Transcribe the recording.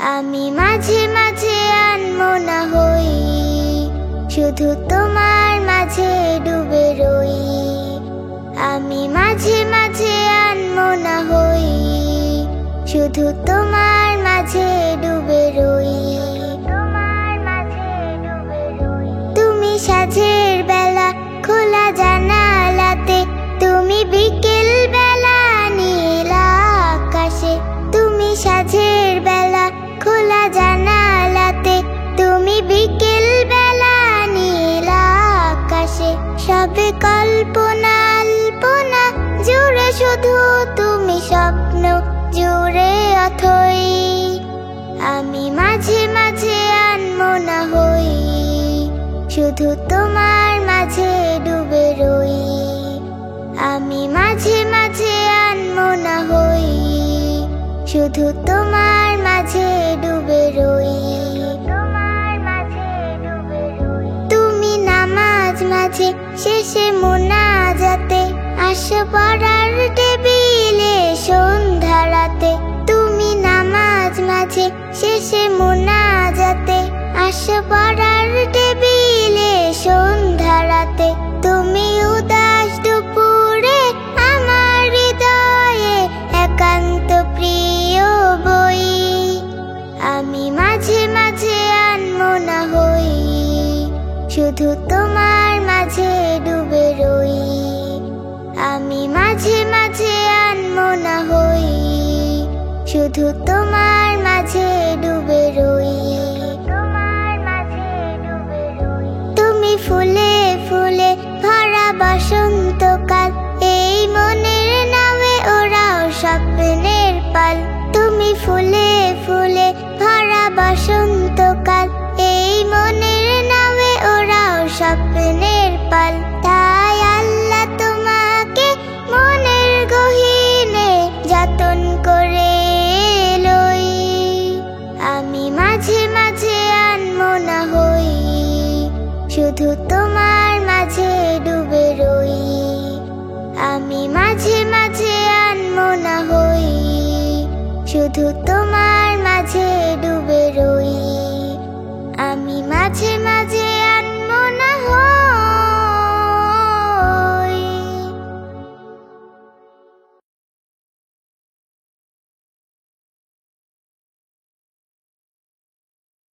আমি মাঝে মাঝে আনমনা হই, শুধু তোমার মাঝে ডুবে রই। আমি মাঝে মাঝে আনমনা হই, শুধু তোমার মাঝে ডুবে রই। তুমি সাঁঝের বেলা খোলা জানালাতে, তুমি বিকেল বেলা নীল আকাশে। তুমি সাঁঝের বেলা খোলা জানালাতে, তুমি বিকেল বেলা নীল আকাশে। সবে কল্পনা আল্পনা জুড়ে শুধু তুমি স্বপ্ন জুড়ে অথই। আমি মাঝে মাঝে আনমনা হই, শুধু তোমার মাঝে ডুবে রই। আমি মাঝে মাঝে আনমনা হই, শুধু তোমার মাঝে ডুবে রই। তুমি নামাজ মাঝে শেষে মোনাজাতে, আসো পড়ার টেবিলে সন্ধ্যা রাতে। তুমি নামাজ মাঝে শেষে মোনাজাতে, আসো পড়ার টেবিলে সন্ধ্যা রাতে। তুমি উদাস দুপুরে আমার হৃদয়ে একান্ত প্রিয় বই। আমি মাঝে মাঝে আনমনা হই, শুধু তোমার মাঝে ডুবে রই। আমি মাঝে মাঝে আনমনা হই, শুধু তোমার